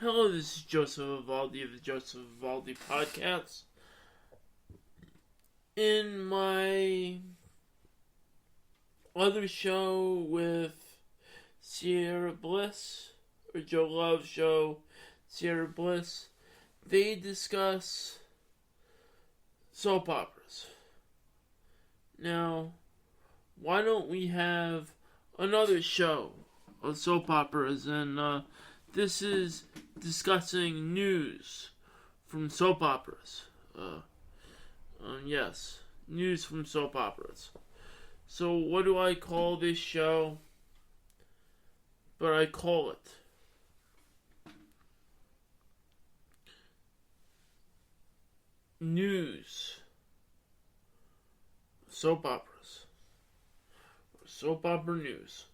Hello, this is Joseph Vivaldi of the Joseph Vivaldi Podcast. In my other show with Sierra Bliss, or Joe Love's show, Sierra Bliss, they discuss soap operas. Now, why don't we have another show of soap operas? And this is discussing news from soap operas. Yes, news from soap operas. So what do I call this show? But I call it News Soap Operas. Soap opera news.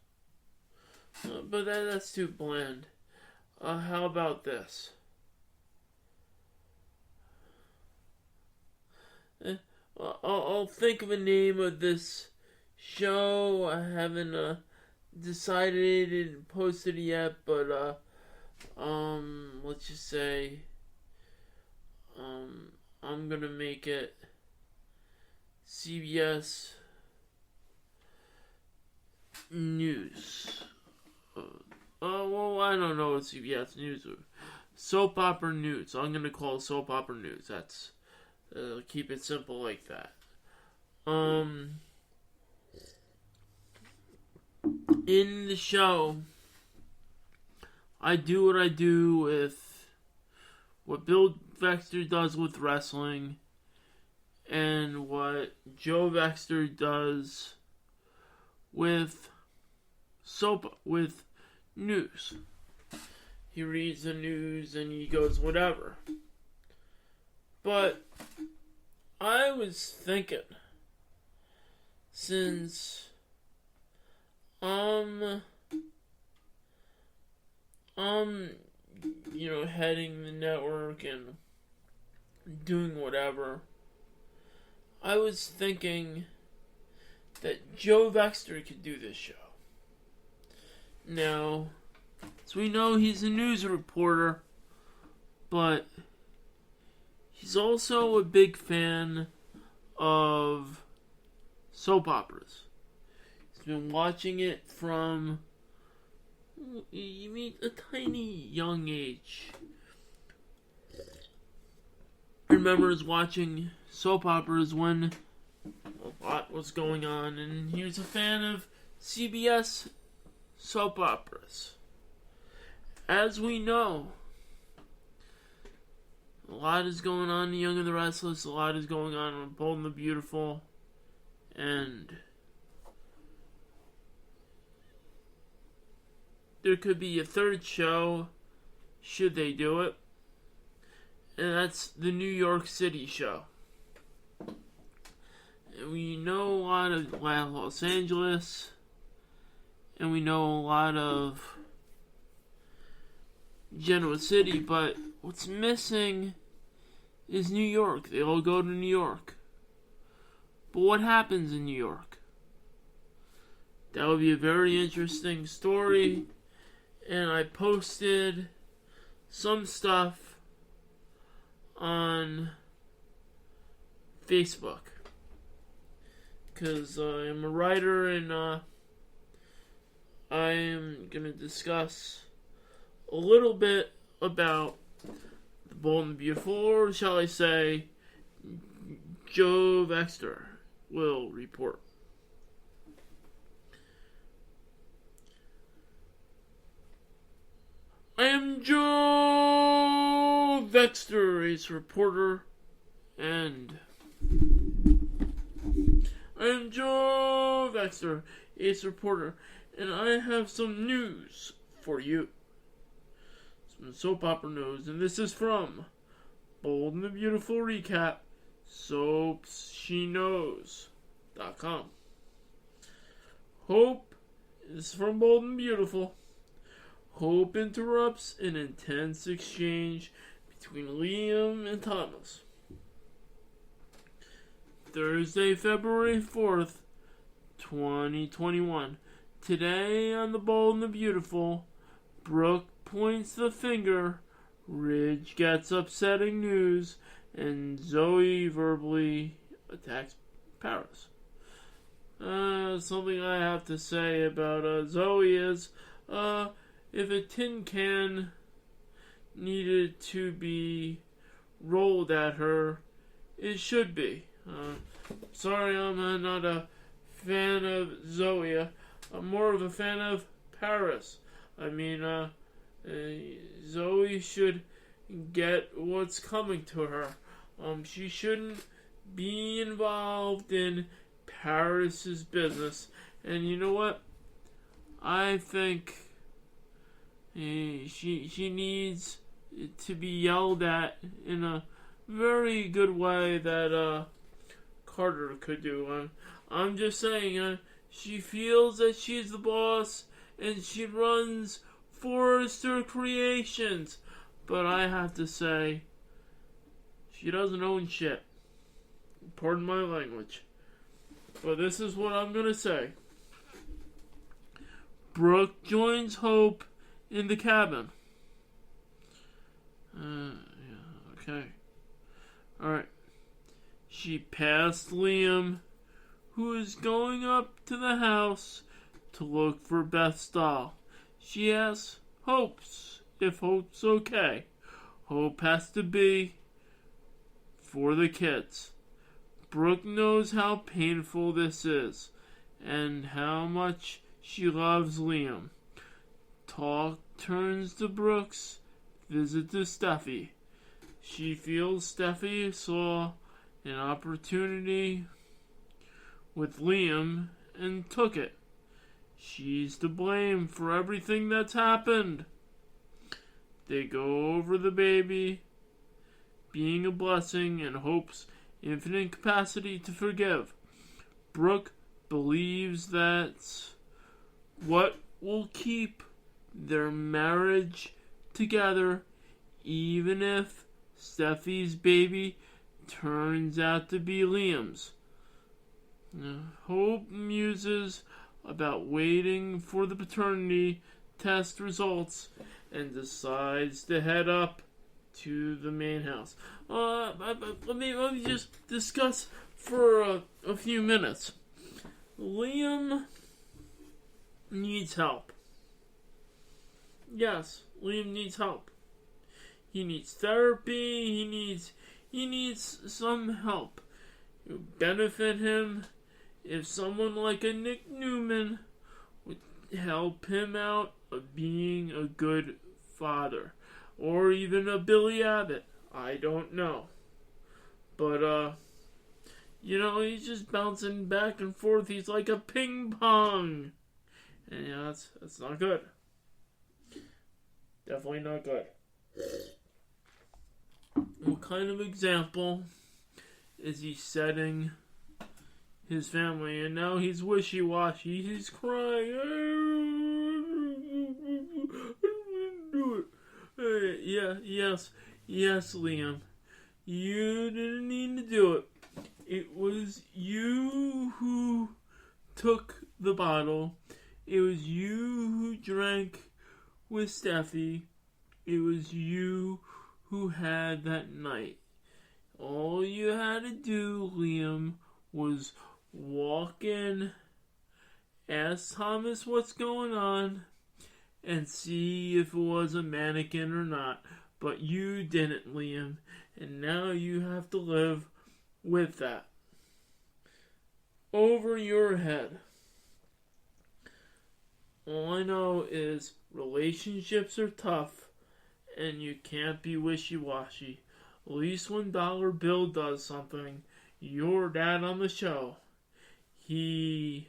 But that's too bland. How about this? I'll think of a name of this show. I haven't decided and posted it yet, but let's just say I'm gonna make it CBS News. Well, I don't know what CBS News or soap opera news. I'm gonna call it soap opera news. That's keep it simple like that. In the show, I do what I do with what Bill Vexter does with wrestling, and what Joe Vexter does with news. He reads the news and he goes whatever. But I was thinking, since heading the network and doing whatever, I was thinking that Joe Vexter could do this show. Now, so we know he's a news reporter, but he's also a big fan of soap operas. He's been watching it from, a tiny young age. Remembers watching soap operas when a lot was going on, and he was a fan of CBS soap operas. As we know, a lot is going on in The Young and the Restless, a lot is going on in Bold and the Beautiful, and there could be a third show, should they do it, and that's the New York City show. And we know a lot of Los Angeles, and we know a lot of Genoa City, but what's missing is New York. They all go to New York. But what happens in New York? That would be a very interesting story, and I posted some stuff on Facebook, because I'm a writer, and I am going to discuss a little bit about the Bold and Beautiful, or shall I say, Joe Vexter will report. I am Joe Vexter, ace reporter, and I am Joe Vexter, ace reporter, and I have some news for you. Some soap opera news, and this is from Bold and the Beautiful Recap, SoapsSheKnows.com. Hope is from Bold and Beautiful. Hope interrupts an intense exchange between Liam and Thomas. Thursday, February 4th, 2021. Today on The Bold and the Beautiful, Brooke points the finger Ridge gets upsetting news, and Zoey verbally attacks Paris. Something I have to say about Zoey is, if a tin can needed to be rolled at her, it should be. Sorry, I'm not a fan of Zoey. I'm more of a fan of Paris. I mean, Zoey should get what's coming to her. She shouldn't be involved in Paris's business. And you know what? I think she needs to be yelled at in a very good way that Carter could do. I'm just saying, she feels that she's the boss and she runs Forrester Creations. But I have to say, she doesn't own shit. Pardon my language. But this is what I'm going to say. Brooke joins Hope in the cabin. Okay. Alright. She passed Liam, who is going up to the house to look for Beth's doll. She asks if Hope's okay. Hope has to be for the kids. Brooke knows how painful this is and how much she loves Liam. Talk turns to Brooke's visit to Steffy. She feels Steffy saw an opportunity with Liam and took it. She's to blame for everything that's happened. They go over the baby being a blessing and Hope's infinite capacity to forgive. Brooke believes that's what will keep their marriage together, even if Steffy's baby turns out to be Liam's. Hope muses about waiting for the paternity test results and decides to head up to the main house. Let me just discuss for a few minutes. Liam needs help. Yes, Liam needs help. He needs therapy. He needs some help. It would benefit him if someone like a Nick Newman would help him out of being a good father. Or even a Billy Abbott. I don't know. But, he's just bouncing back and forth. He's like a ping pong. And, that's not good. Definitely not good. What kind of example is he setting his family? And now he's wishy-washy. He's crying. Yes, Liam. You didn't need to do it. It was you who took the bottle. It was you who drank with Steffi. It was you who had that night. All you had to do, Liam, was walk in, ask Thomas what's going on, and see if it was a mannequin or not. But you didn't, Liam, and now you have to live with that. Over your head. All I know is relationships are tough, and you can't be wishy-washy. At least when Dollar Bill does something, your dad on the show, he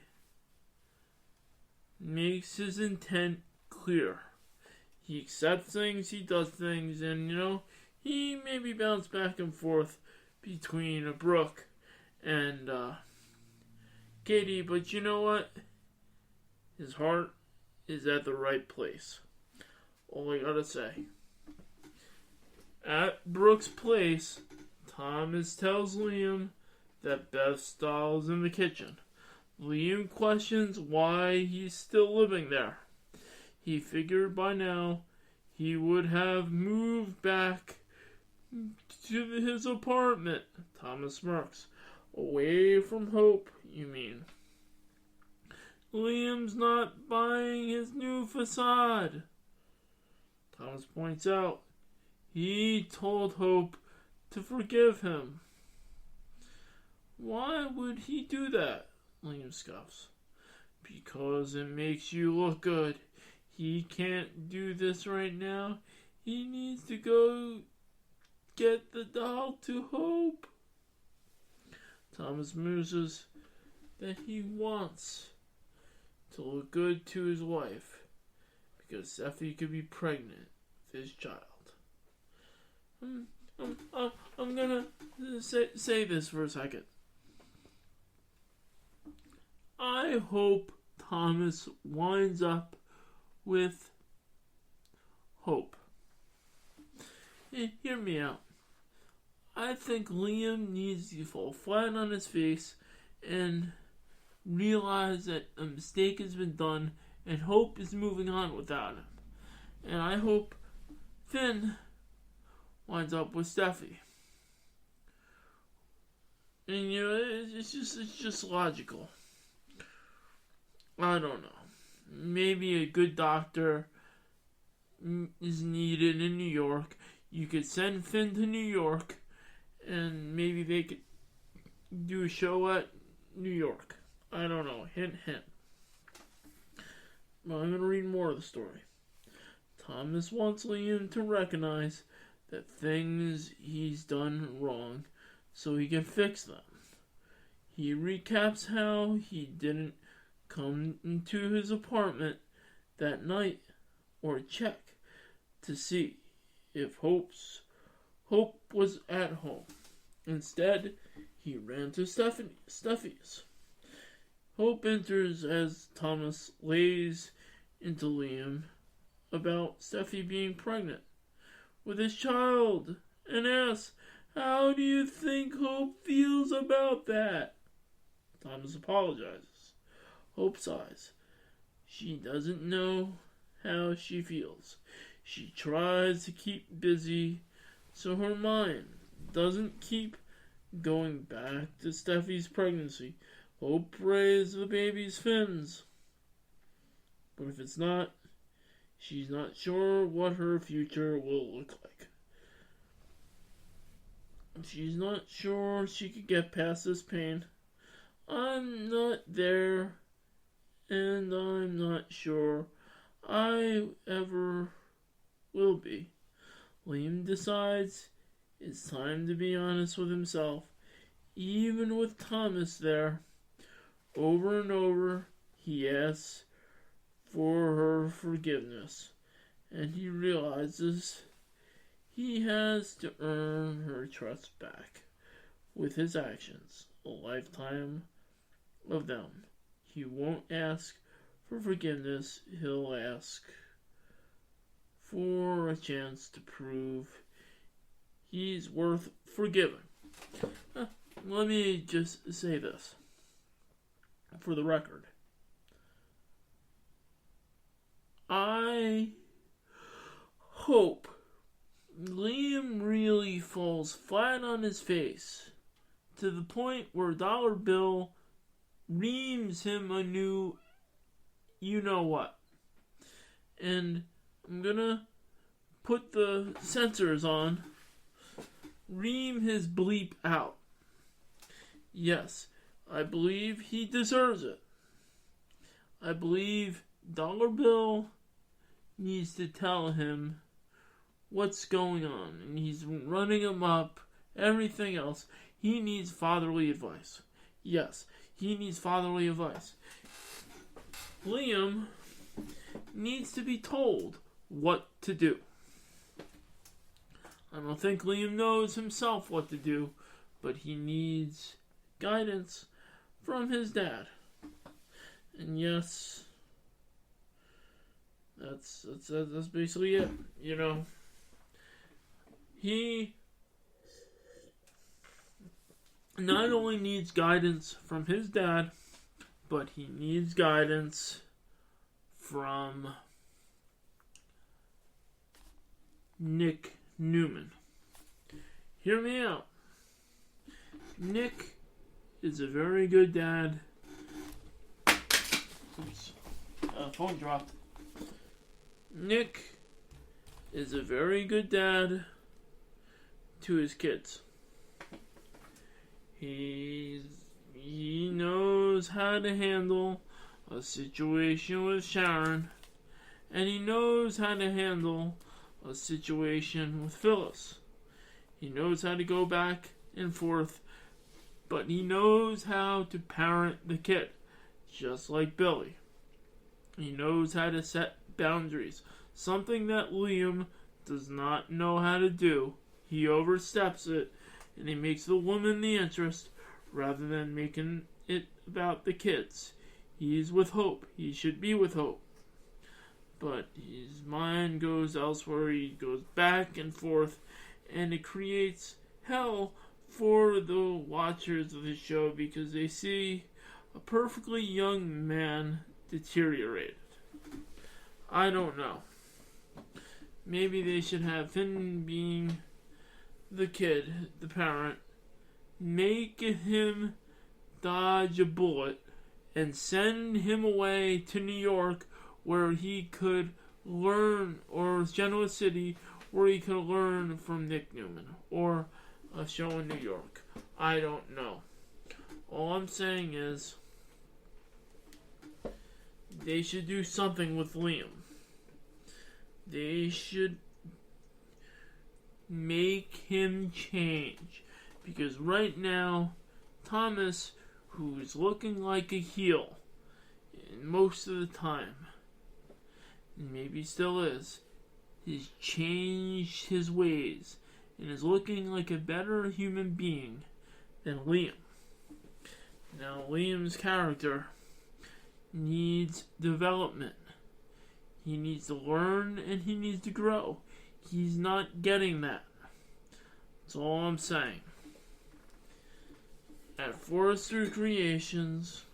makes his intent clear. He accepts things, he does things, and, he maybe bounce back and forth between Brooke and Katie, but you know what? His heart is at the right place. All I gotta say. At Brooke's place, Thomas tells Liam that Beth's doll is in the kitchen. Liam questions why he's still living there. He figured by now he would have moved back to his apartment. Thomas smirks. Away from Hope, you mean? Liam's not buying his new facade. Thomas points out. He told Hope to forgive him. Why would he do that? Liam scoffs. Because it makes you look good. He can't do this right now. He needs to go get the doll to Hope. Thomas muses that he wants to look good to his wife because Steffy could be pregnant with his child. I'm gonna say this for a second. I hope Thomas winds up with Hope. Hear me out. I think Liam needs to fall flat on his face and realize that a mistake has been done and Hope is moving on without him. And I hope Finn winds up with Steffy. And you know, it's just logical. I don't know. Maybe a good doctor is needed in New York. You could send Finn to New York, and maybe they could do a show at New York. I don't know. Hint, hint. But I'm going to read more of the story. Thomas wants Liam to recognize that things he's done wrong so he can fix them. He recaps how he didn't come into his apartment that night or check to see if Hope was at home. Instead, he ran to Steffy's. Hope enters as Thomas lays into Liam about Steffy being pregnant with his child and asks, "How do you think Hope feels about that?" Thomas apologizes. Hope sighs. She doesn't know how she feels. She tries to keep busy so her mind doesn't keep going back to Steffy's pregnancy. Hope prays the baby's fins. But if it's not, she's not sure what her future will look like. She's not sure she could get past this pain. I'm not there, and I'm not sure I ever will be. Liam decides it's time to be honest with himself, even with Thomas there. Over and over, he asks for her forgiveness, and he realizes he has to earn her trust back with his actions, a lifetime of them. He won't ask for forgiveness, he'll ask for a chance to prove he's worth forgiving. Let me just say this for the record. I hope Liam really falls flat on his face to the point where Dollar Bill reams him a new you-know-what. And I'm gonna put the sensors on, ream his bleep out. Yes, I believe he deserves it. I believe Dollar Bill needs to tell him what's going on, and he's running him up, everything else. He needs fatherly advice. Yes, he needs fatherly advice. Liam needs to be told what to do. I don't think Liam knows himself what to do, but he needs guidance from his dad. And yes, that's basically it. You know, he not only needs guidance from his dad, but he needs guidance from Nick Newman. Hear me out. Nick is a very good dad. Oops. Phone dropped. Nick is a very good dad to his kids. He knows how to handle a situation with Sharon, and he knows how to handle a situation with Phyllis. He knows how to go back and forth, but he knows how to parent the kid, just like Billy. He knows how to set boundaries, something that Liam does not know how to do. He oversteps it, and he makes the woman the interest rather than making it about the kids. He's with Hope. He should be with Hope. But his mind goes elsewhere. He goes back and forth, and it creates hell for the watchers of the show because they see a perfectly young man deteriorated. I don't know. Maybe they should have Finn being the kid, the parent, make him dodge a bullet and send him away to New York where he could learn, or Genoa City, where he could learn from Nick Newman, or a show in New York. I don't know. All I'm saying is they should do something with Liam. They should make him change. Because right now, Thomas, who is looking like a heel most of the time, and maybe still is, has changed his ways and is looking like a better human being than Liam. Now, Liam's character needs development. He needs to learn and he needs to grow. He's not getting that. That's all I'm saying. At Forrester Creations,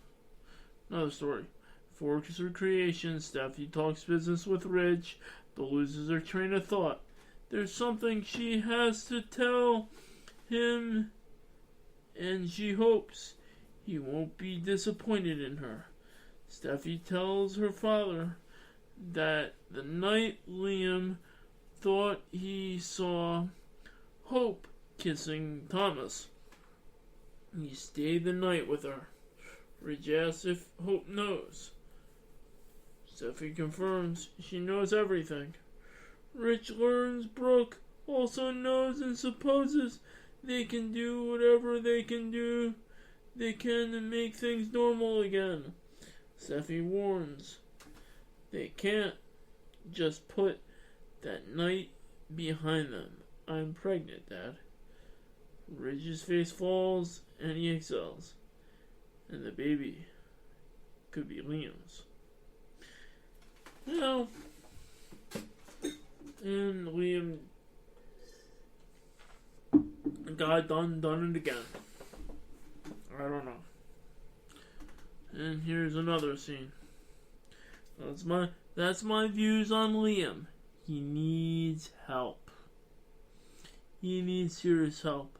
another story. Forrester Creations, Steffy talks business with Ridge, but loses her train of thought. There's something she has to tell him, and she hopes he won't be disappointed in her. Steffy tells her father that the night Liam thought he saw Hope kissing Thomas, he stayed the night with her. Ridge asks if Hope knows. Steffy confirms she knows everything. Ridge learns Brooke also knows and supposes they can do whatever they can do. They can make things normal again. Steffy warns they can't just put that night behind them. I'm pregnant, Dad. Ridge's face falls and he exhales. And the baby could be Liam's. Now, and Liam got done it again. I don't know. And here's another scene. That's my views on Liam. He needs help. He needs serious help.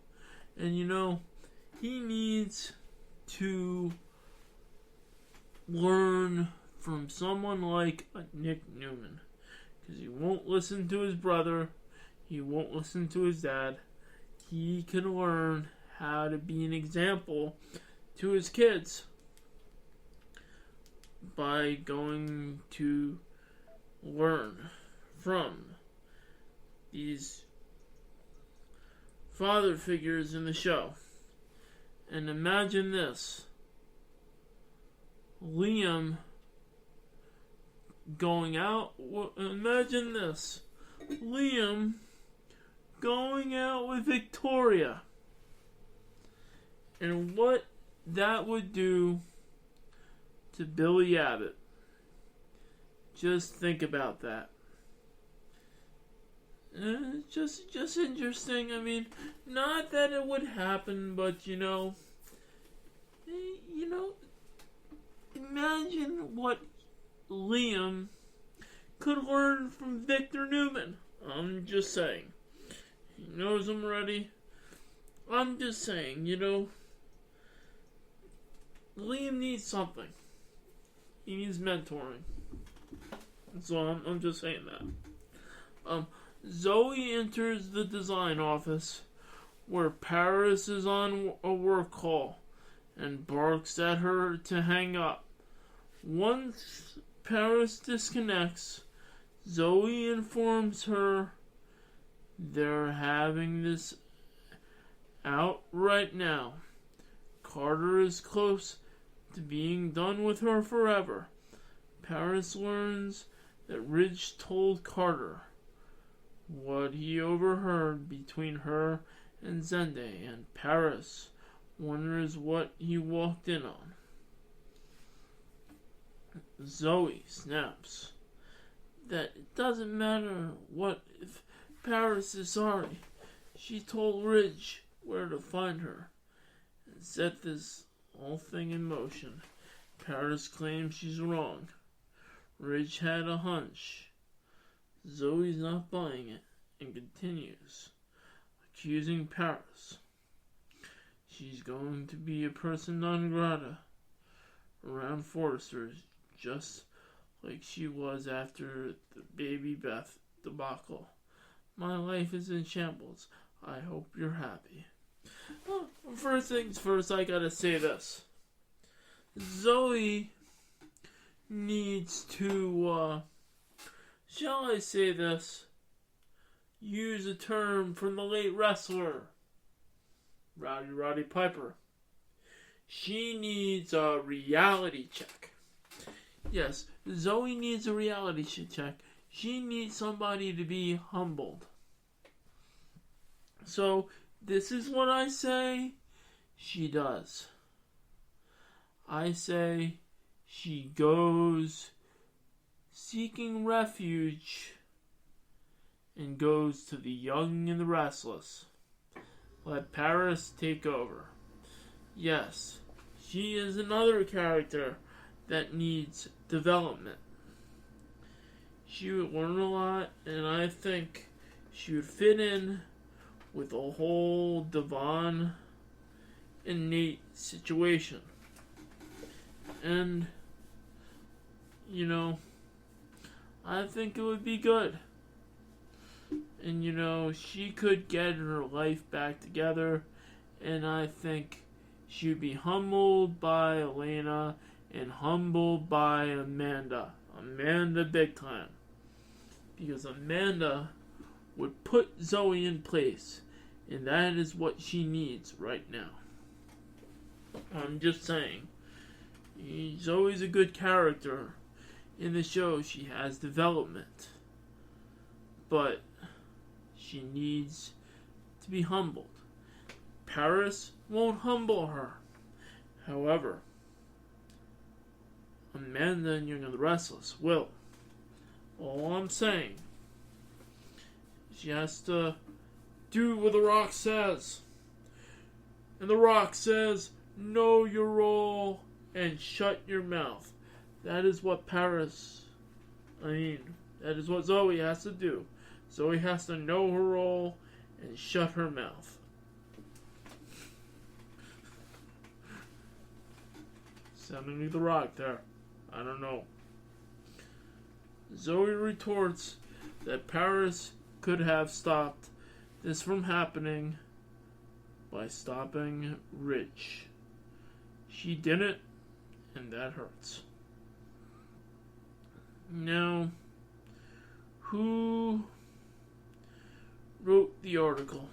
And he needs to learn from someone like Nick Newman. Because he won't listen to his brother. He won't listen to his dad. He can learn how to be an example to his kids by going to learn from these father figures in the show. And imagine this. Liam going out. Imagine this. Liam going out with Victoria. And what that would do to Billy Abbott. Just think about that. Just interesting. I mean, not that it would happen, but imagine what Liam could learn from Victor Newman. I'm just saying. He knows I'm ready. I'm just saying, Liam needs something. He needs mentoring. So I'm just saying that. Zoey enters the design office where Paris is on a work call and barks at her to hang up. Once Paris disconnects, Zoey informs her they're having this out right now. Carter is close to being done with her forever. Paris learns that Ridge told Carter what he overheard between her and Zende, and Paris wonders what he walked in on. Zoey snaps that it doesn't matter what if Paris is sorry. She told Ridge where to find her and set this whole thing in motion. Paris claims she's wrong. Ridge had a hunch. Zoey's not buying it and continues, accusing Paris. She's going to be a person non grata around Forrester's, just like she was after the Baby Beth debacle. My life is in shambles. I hope you're happy. Well, first things first, I gotta say this. Zoey needs to, shall I say this, use a term from the late wrestler, Roddy Piper. She needs a reality check. Yes, Zoey needs a reality check. She needs somebody to be humbled. So, this is what I say she does. I say she goes seeking refuge and goes to the young and the restless. Let Paris take over. Yes, she is another character that needs development. She would learn a lot, and I think she would fit in with the whole Devon and Nate situation. And, I think it would be good. And, she could get her life back together, and I think she would be humbled by Elena and humbled by Amanda. Amanda big time. Because Amanda would put Zoey in place, and that is what she needs right now. I'm just saying. Zoey's a good character in the show. She has development. But she needs to be humbled. Paris won't humble her. However, Amanda and Young and the Restless will. All I'm saying, she has to do what The Rock says. And The Rock says, know your role and shut your mouth. That is what that is what Zoey has to do. Zoey has to know her role and shut her mouth. Sounding like The Rock there. I don't know. Zoey retorts that Paris could have stopped this from happening by stopping Ridge. She didn't, and that hurts. Now, who wrote the article?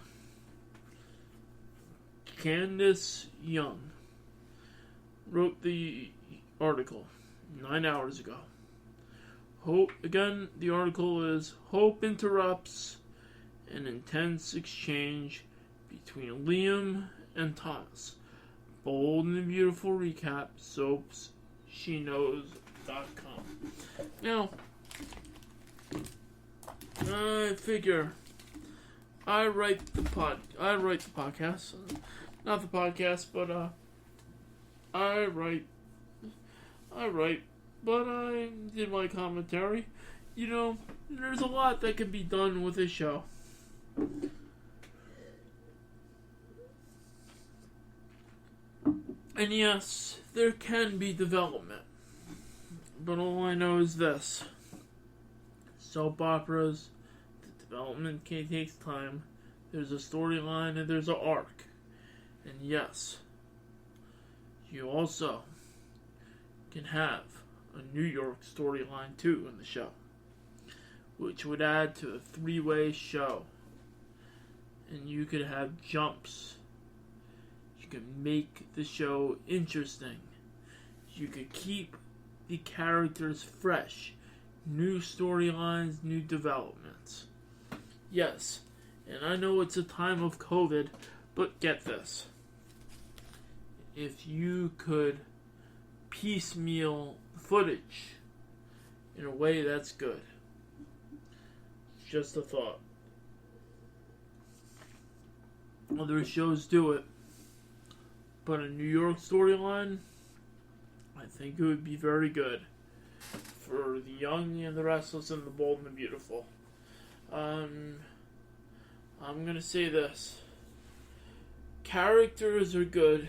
Candace Young wrote the article 9 hours ago. The article is Hope interrupts an intense exchange between Liam and Thomas. Bold and beautiful recap, soapsknows.com. Now, I figure I write the podcast. Not the podcast, but I write, but I did my commentary. There's a lot that can be done with a show. And yes, there can be development. But all I know is this. Soap operas, the development takes time. There's a storyline and there's an arc. And yes, you also can have a New York storyline too in the show, which would add to a three-way show. And you could have jumps. You could make the show interesting. You could keep the characters fresh. New storylines, new developments. Yes, and I know it's a time of COVID, but get this. If you could piecemeal footage in a way that's good. Just a thought. Other shows do it, but a New York storyline, I think it would be very good for the young and the restless and the bold and the beautiful. I'm gonna say this. Characters are good,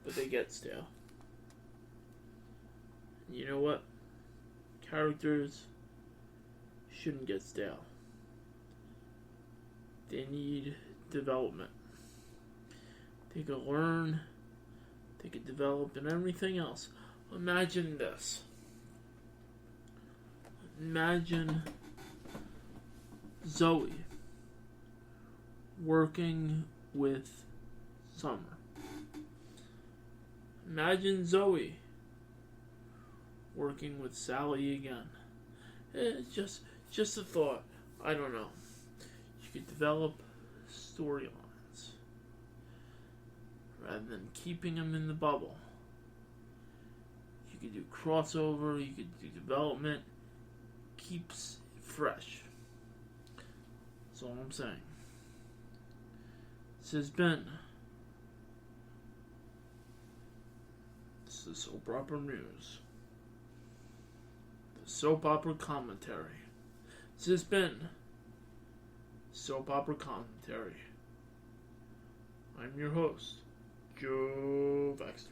but they get stale. You know what? Characters shouldn't get stale. They need development. They could learn, they could develop, and everything else. Imagine this. Imagine Zoey working with Summer. Imagine Zoey working with Sally again. It's just a thought. I don't know. You could develop storylines rather than keeping them in the bubble. You could do crossover, you could do development, keeps it fresh. That's all I'm saying. This has been the Soap Opera News. The Soap Opera Commentary. This has been Soap Opera Commentary. I'm your host, Joe Baxter.